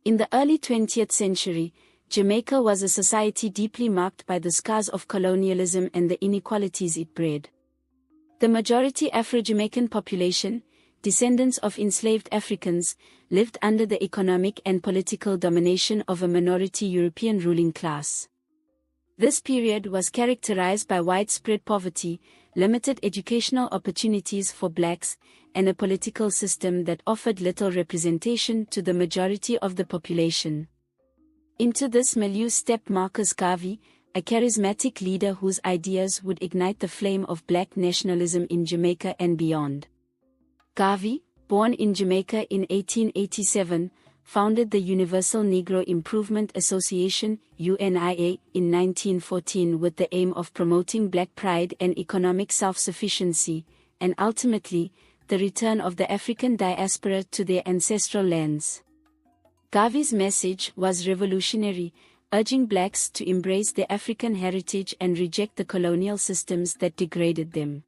In the early 20th century, Jamaica was a society deeply marked by the scars of colonialism and the inequalities it bred. The majority Afro-Jamaican population, descendants of enslaved Africans, lived under the economic and political domination of a minority European ruling class. This period was characterized by widespread poverty, limited educational opportunities for blacks, and a political system that offered little representation to the majority of the population. Into this milieu stepped Marcus Garvey, a charismatic leader whose ideas would ignite the flame of black nationalism in Jamaica and beyond. Garvey, born in Jamaica in 1887, founded the Universal Negro Improvement Association (UNIA) in 1914 with the aim of promoting black pride and economic self-sufficiency, and ultimately, the return of the African diaspora to their ancestral lands. Garvey's message was revolutionary, urging blacks to embrace their African heritage and reject the colonial systems that degraded them.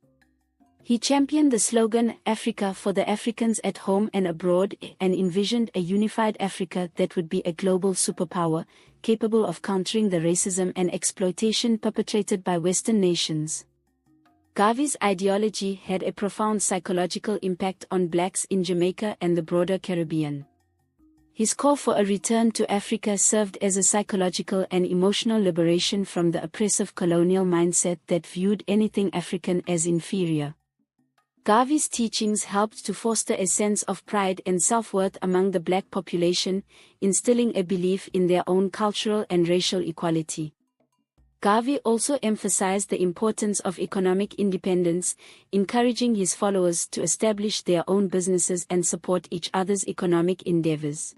He championed the slogan "Africa for the Africans at home and abroad" and envisioned a unified Africa that would be a global superpower, capable of countering the racism and exploitation perpetrated by Western nations. Garvey's ideology had a profound psychological impact on blacks in Jamaica and the broader Caribbean. His call for a return to Africa served as a psychological and emotional liberation from the oppressive colonial mindset that viewed anything African as inferior. Garvey's teachings helped to foster a sense of pride and self-worth among the black population, instilling a belief in their own cultural and racial equality. Garvey also emphasized the importance of economic independence, encouraging his followers to establish their own businesses and support each other's economic endeavors.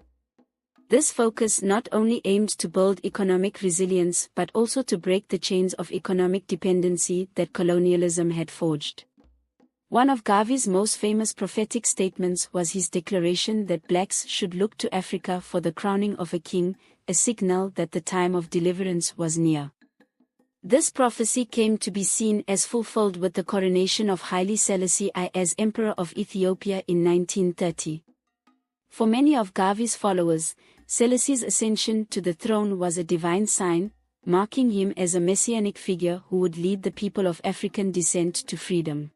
This focus not only aimed to build economic resilience but also to break the chains of economic dependency that colonialism had forged. One of Garvey's most famous prophetic statements was his declaration that blacks should look to Africa for the crowning of a king, a signal that the time of deliverance was near. This prophecy came to be seen as fulfilled with the coronation of Haile Selassie I as Emperor of Ethiopia in 1930. For many of Garvey's followers, Selassie's ascension to the throne was a divine sign, marking him as a messianic figure who would lead the people of African descent to freedom.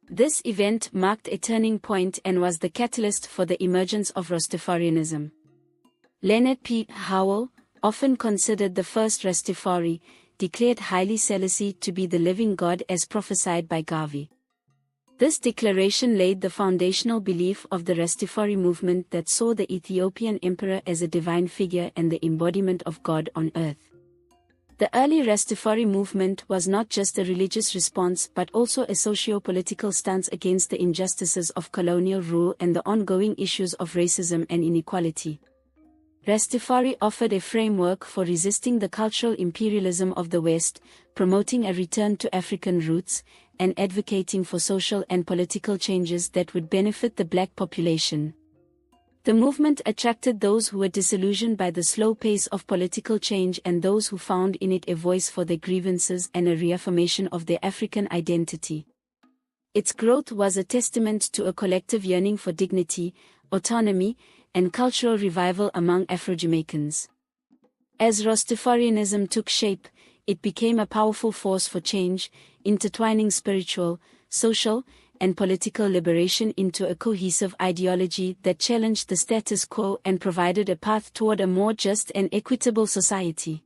This event marked a turning point and was the catalyst for the emergence of Rastafarianism. Leonard P. Howell, often considered the first Rastafari, declared Haile Selassie to be the living God as prophesied by Garvey. This declaration laid the foundational belief of the Rastafari movement that saw the Ethiopian emperor as a divine figure and the embodiment of God on earth. The early Rastafari movement was not just a religious response but also a socio-political stance against the injustices of colonial rule and the ongoing issues of racism and inequality. Rastafari offered a framework for resisting the cultural imperialism of the West, promoting a return to African roots, and advocating for social and political changes that would benefit the black population. The movement attracted those who were disillusioned by the slow pace of political change and those who found in it a voice for their grievances and a reaffirmation of their African identity. Its growth was a testament to a collective yearning for dignity, autonomy, and cultural revival among Afro-Jamaicans. As Rastafarianism took shape, it became a powerful force for change, intertwining spiritual, social, and political liberation into a cohesive ideology that challenged the status quo and provided a path toward a more just and equitable society.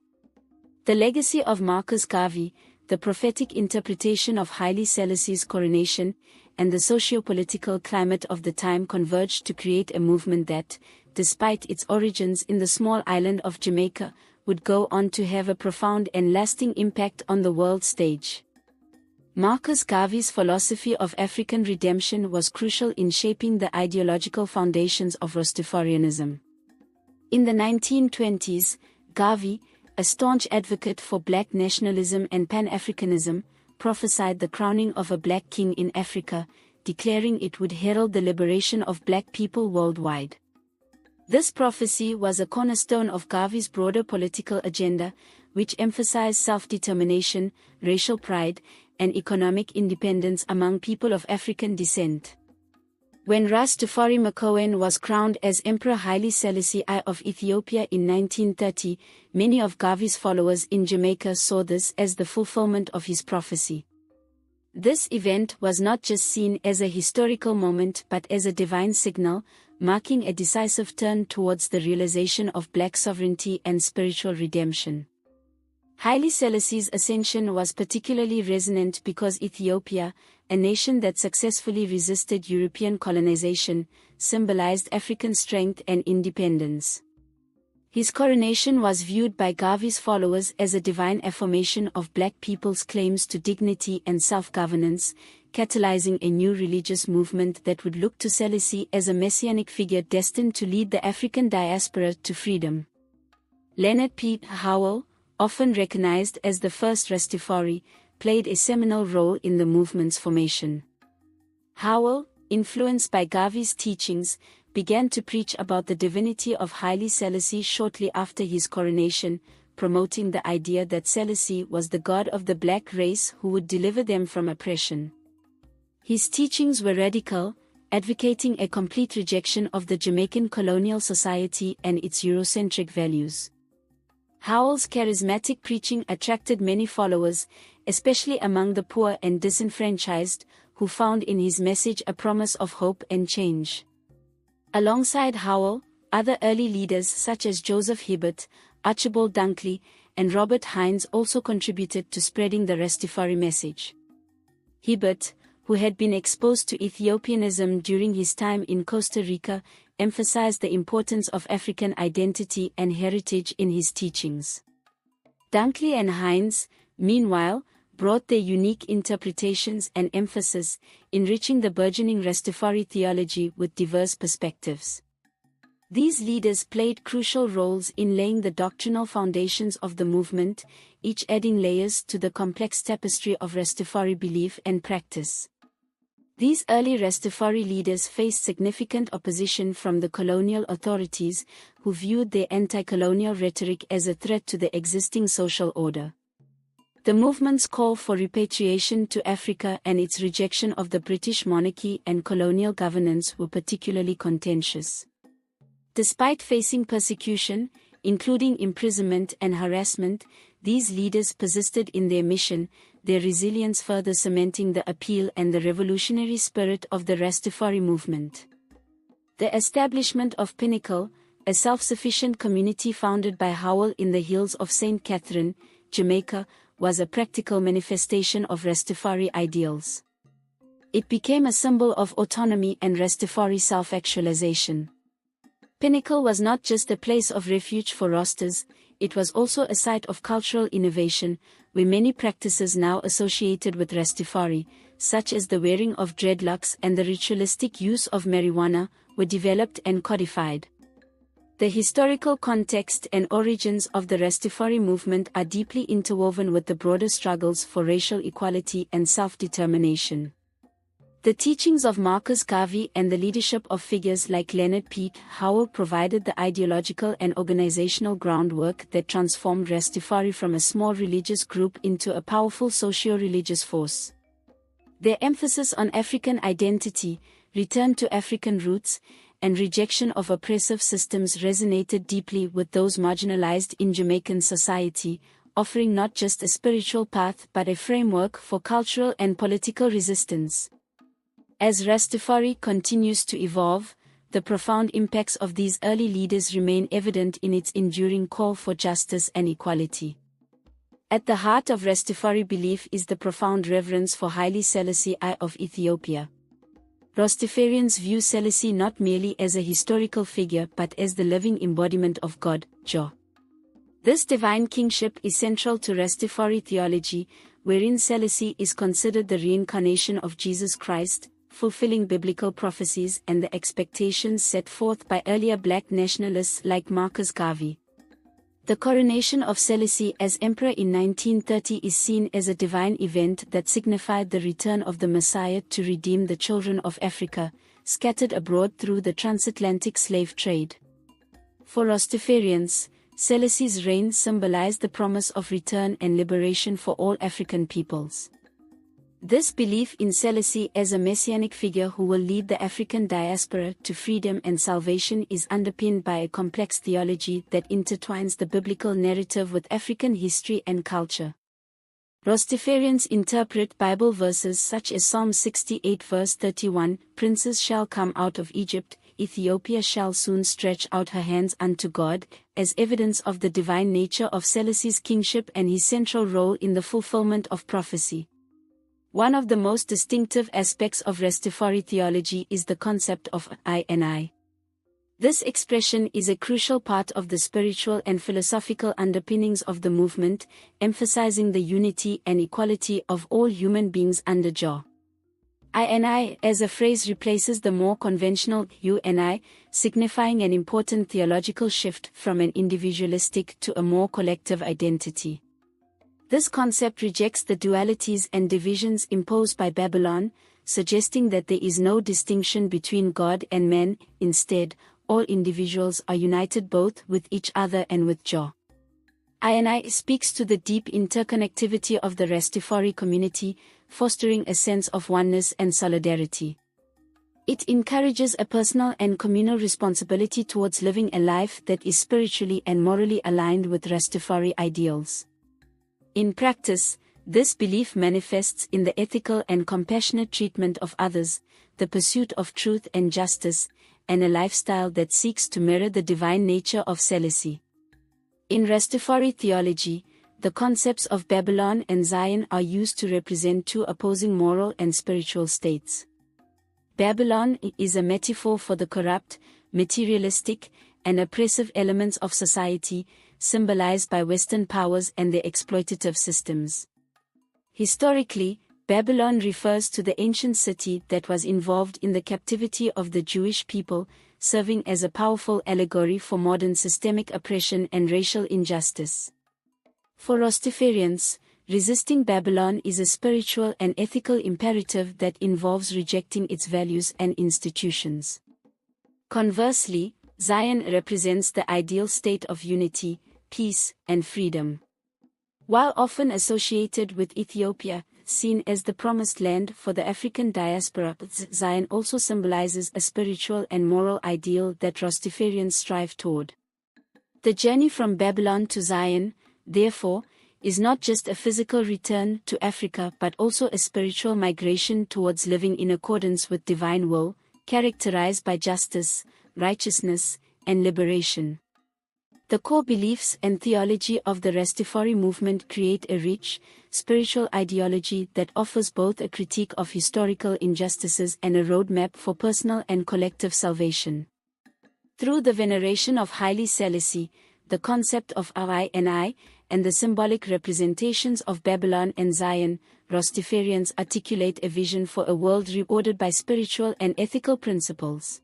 The legacy of Marcus Garvey, the prophetic interpretation of Haile Selassie's coronation, and the socio-political climate of the time converged to create a movement that, despite its origins in the small island of Jamaica, would go on to have a profound and lasting impact on the world stage. Marcus Garvey's philosophy of African redemption was crucial in shaping the ideological foundations of Rastafarianism. In the 1920s, Garvey, a staunch advocate for black nationalism and Pan-Africanism, prophesied the crowning of a black king in Africa, declaring it would herald the liberation of black people worldwide. This prophecy was a cornerstone of Garvey's broader political agenda, which emphasized self-determination, racial pride, and economic independence among people of African descent. When Rastafari Makowen was crowned as Emperor Haile Selassie I of Ethiopia in 1930, many of Garvey's followers in Jamaica saw this as the fulfillment of his prophecy. This event was not just seen as a historical moment but as a divine signal, marking a decisive turn towards the realization of black sovereignty and spiritual redemption. Haile Selassie's ascension was particularly resonant because Ethiopia, a nation that successfully resisted European colonization, symbolized African strength and independence. His coronation was viewed by Garvey's followers as a divine affirmation of black people's claims to dignity and self-governance, catalyzing a new religious movement that would look to Selassie as a messianic figure destined to lead the African diaspora to freedom. Leonard P. Howell, often recognized as the first Rastafari, played a seminal role in the movement's formation. Howell, influenced by Garvey's teachings, began to preach about the divinity of Haile Selassie shortly after his coronation, promoting the idea that Selassie was the god of the black race who would deliver them from oppression. His teachings were radical, advocating a complete rejection of the Jamaican colonial society and its Eurocentric values. Howell's charismatic preaching attracted many followers, especially among the poor and disenfranchised, who found in his message a promise of hope and change. Alongside Howell, other early leaders such as Joseph Hibbert, Archibald Dunkley, and Robert Hines also contributed to spreading the Rastafari message. Hibbert, who had been exposed to Ethiopianism during his time in Costa Rica, emphasized the importance of African identity and heritage in his teachings. Dunkley and Hines, meanwhile, brought their unique interpretations and emphasis, enriching the burgeoning Rastafari theology with diverse perspectives. These leaders played crucial roles in laying the doctrinal foundations of the movement, each adding layers to the complex tapestry of Rastafari belief and practice. These early Rastafari leaders faced significant opposition from the colonial authorities, who viewed their anti-colonial rhetoric as a threat to the existing social order. The movement's call for repatriation to Africa and its rejection of the British monarchy and colonial governance were particularly contentious. Despite facing persecution, including imprisonment and harassment, these leaders persisted in their mission, their resilience further cementing the appeal and the revolutionary spirit of the Rastafari movement. The establishment of Pinnacle, a self-sufficient community founded by Howell in the hills of St. Catherine, Jamaica, was a practical manifestation of Rastafari ideals. It became a symbol of autonomy and Rastafari self-actualization. Pinnacle was not just a place of refuge for Rastas, it was also a site of cultural innovation, where many practices now associated with Rastafari, such as the wearing of dreadlocks and the ritualistic use of marijuana, were developed and codified. The historical context and origins of the Rastafari movement are deeply interwoven with the broader struggles for racial equality and self-determination. The teachings of Marcus Garvey and the leadership of figures like Leonard P. Howell provided the ideological and organizational groundwork that transformed Rastafari from a small religious group into a powerful socio-religious force. Their emphasis on African identity, return to African roots, and rejection of oppressive systems resonated deeply with those marginalized in Jamaican society, offering not just a spiritual path but a framework for cultural and political resistance. As Rastafari continues to evolve, the profound impacts of these early leaders remain evident in its enduring call for justice and equality. At the heart of Rastafari belief is the profound reverence for Haile Selassie I of Ethiopia. Rastafarians view Selassie not merely as a historical figure but as the living embodiment of God, Jah. This divine kingship is central to Rastafari theology, wherein Selassie is considered the reincarnation of Jesus Christ, fulfilling biblical prophecies and the expectations set forth by earlier black nationalists like Marcus Garvey. The coronation of Selassie as emperor in 1930 is seen as a divine event that signified the return of the Messiah to redeem the children of Africa, scattered abroad through the transatlantic slave trade. For Rastafarians, Selassie's reign symbolized the promise of return and liberation for all African peoples. This belief in Selassie as a messianic figure who will lead the African diaspora to freedom and salvation is underpinned by a complex theology that intertwines the biblical narrative with African history and culture. Rastafarians interpret Bible verses such as Psalm 68 verse 31, "Princes shall come out of Egypt, Ethiopia shall soon stretch out her hands unto God," as evidence of the divine nature of Selassie's kingship and his central role in the fulfillment of prophecy. One of the most distinctive aspects of Rastafari theology is the concept of I and I. This expression is a crucial part of the spiritual and philosophical underpinnings of the movement, emphasizing the unity and equality of all human beings under Jah. I and I as a phrase replaces the more conventional you and I, signifying an important theological shift from an individualistic to a more collective identity. This concept rejects the dualities and divisions imposed by Babylon, suggesting that there is no distinction between God and man. Instead, all individuals are united both with each other and with Jah. I and I speaks to the deep interconnectivity of the Rastafari community, fostering a sense of oneness and solidarity. It encourages a personal and communal responsibility towards living a life that is spiritually and morally aligned with Rastafari ideals. In practice, this belief manifests in the ethical and compassionate treatment of others, the pursuit of truth and justice, and a lifestyle that seeks to mirror the divine nature of Selassie. In Rastafari theology, the concepts of Babylon and Zion are used to represent two opposing moral and spiritual states. Babylon is a metaphor for the corrupt, materialistic, and oppressive elements of society, symbolized by Western powers and their exploitative systems. Historically, Babylon refers to the ancient city that was involved in the captivity of the Jewish people, serving as a powerful allegory for modern systemic oppression and racial injustice. For Rastafarians, resisting Babylon is a spiritual and ethical imperative that involves rejecting its values and institutions. Conversely, Zion represents the ideal state of unity, peace, and freedom. While often associated with Ethiopia, seen as the promised land for the African diaspora, Zion also symbolizes a spiritual and moral ideal that Rastafarians strive toward. The journey from Babylon to Zion, therefore, is not just a physical return to Africa but also a spiritual migration towards living in accordance with divine will, characterized by justice, righteousness, and liberation. The core beliefs and theology of the Rastafari movement create a rich, spiritual ideology that offers both a critique of historical injustices and a roadmap for personal and collective salvation. Through the veneration of Haile Selassie, the concept of I and I, and the symbolic representations of Babylon and Zion, Rastafarians articulate a vision for a world reordered by spiritual and ethical principles.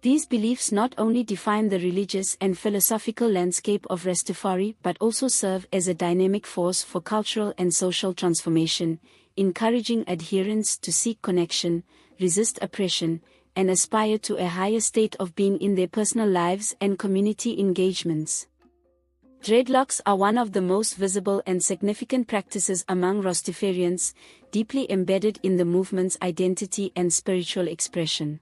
These beliefs not only define the religious and philosophical landscape of Rastafari but also serve as a dynamic force for cultural and social transformation, encouraging adherents to seek connection, resist oppression, and aspire to a higher state of being in their personal lives and community engagements. Dreadlocks are one of the most visible and significant practices among Rastafarians, deeply embedded in the movement's identity and spiritual expression.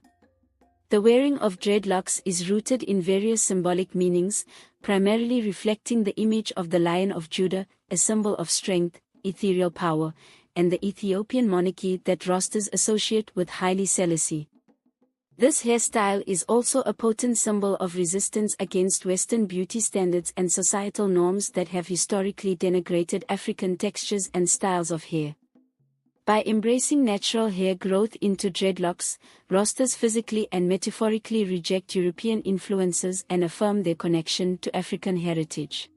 The wearing of dreadlocks is rooted in various symbolic meanings, primarily reflecting the image of the Lion of Judah, a symbol of strength, ethereal power, and the Ethiopian monarchy that Rastas associate with Haile Selassie. This hairstyle is also a potent symbol of resistance against Western beauty standards and societal norms that have historically denigrated African textures and styles of hair. By embracing natural hair growth into dreadlocks, Rastas physically and metaphorically reject European influences and affirm their connection to African heritage.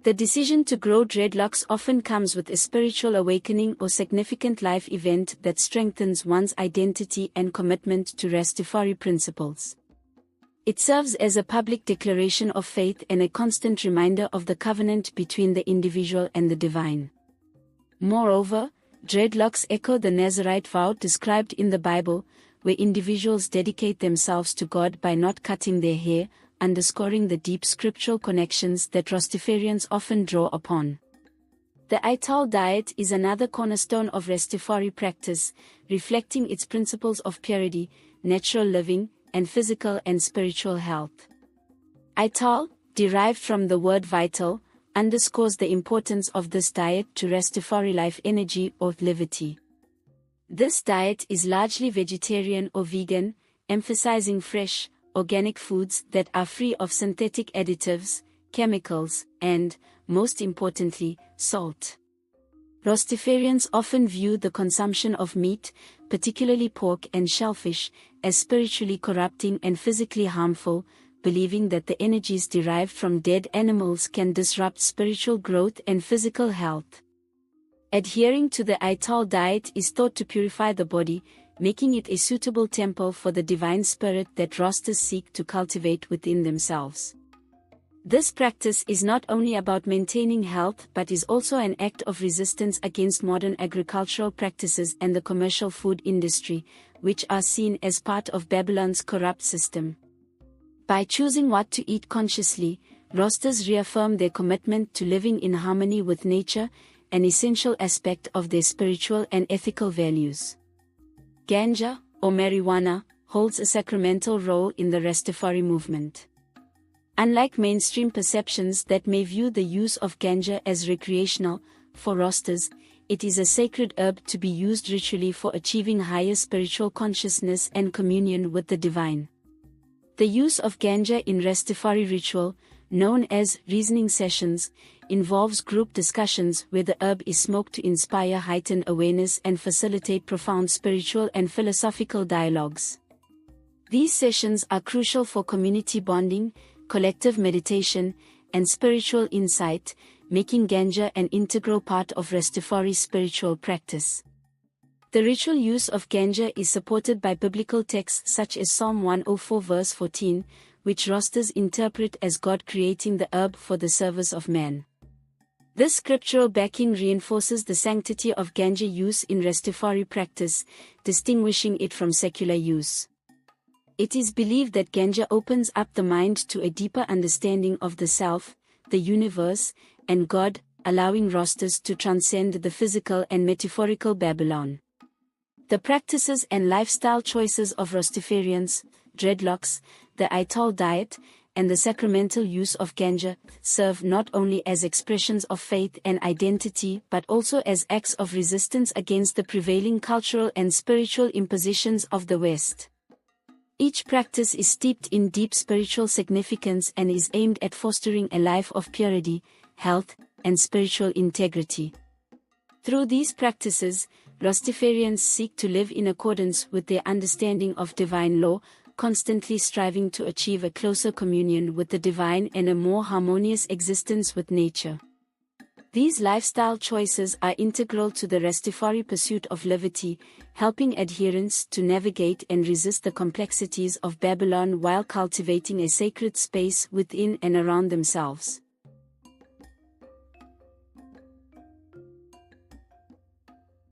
The decision to grow dreadlocks often comes with a spiritual awakening or significant life event that strengthens one's identity and commitment to Rastafari principles. It serves as a public declaration of faith and a constant reminder of the covenant between the individual and the divine. Moreover, dreadlocks echo the Nazirite vow described in the Bible, where individuals dedicate themselves to God by not cutting their hair, underscoring the deep scriptural connections that Rastafarians often draw upon. The Ital diet is another cornerstone of Rastafari practice, reflecting its principles of purity, natural living, and physical and spiritual health. Ital, derived from the word vital, underscores the importance of this diet to Rastafari life energy or levity. This diet is largely vegetarian or vegan, emphasizing fresh, organic foods that are free of synthetic additives, chemicals, and, most importantly, salt. Rastafarians often view the consumption of meat, particularly pork and shellfish, as spiritually corrupting and physically harmful, believing that the energies derived from dead animals can disrupt spiritual growth and physical health. Adhering to the Ital diet is thought to purify the body, making it a suitable temple for the divine spirit that Rastas seek to cultivate within themselves. This practice is not only about maintaining health but is also an act of resistance against modern agricultural practices and the commercial food industry, which are seen as part of Babylon's corrupt system. By choosing what to eat consciously, Rastas reaffirm their commitment to living in harmony with nature, an essential aspect of their spiritual and ethical values. Ganja, or marijuana, holds a sacramental role in the Rastafari movement. Unlike mainstream perceptions that may view the use of ganja as recreational, for Rastas, it is a sacred herb to be used ritually for achieving higher spiritual consciousness and communion with the divine. The use of ganja in Rastafari ritual, known as reasoning sessions, involves group discussions where the herb is smoked to inspire heightened awareness and facilitate profound spiritual and philosophical dialogues. These sessions are crucial for community bonding, collective meditation, and spiritual insight, making ganja an integral part of Rastafari's spiritual practice. The ritual use of ganja is supported by biblical texts such as Psalm 104 verse 14, which Rastas interpret as God creating the herb for the service of man. This scriptural backing reinforces the sanctity of ganja use in Rastafari practice, distinguishing it from secular use. It is believed that ganja opens up the mind to a deeper understanding of the self, the universe, and God, allowing Rastas to transcend the physical and metaphorical Babylon. The practices and lifestyle choices of Rastafarians, dreadlocks, the Ital diet, and the sacramental use of ganja, serve not only as expressions of faith and identity but also as acts of resistance against the prevailing cultural and spiritual impositions of the West. Each practice is steeped in deep spiritual significance and is aimed at fostering a life of purity, health, and spiritual integrity. Through these practices, Rastafarians seek to live in accordance with their understanding of divine law, constantly striving to achieve a closer communion with the divine and a more harmonious existence with nature. These lifestyle choices are integral to the Rastafari pursuit of liberty, helping adherents to navigate and resist the complexities of Babylon while cultivating a sacred space within and around themselves.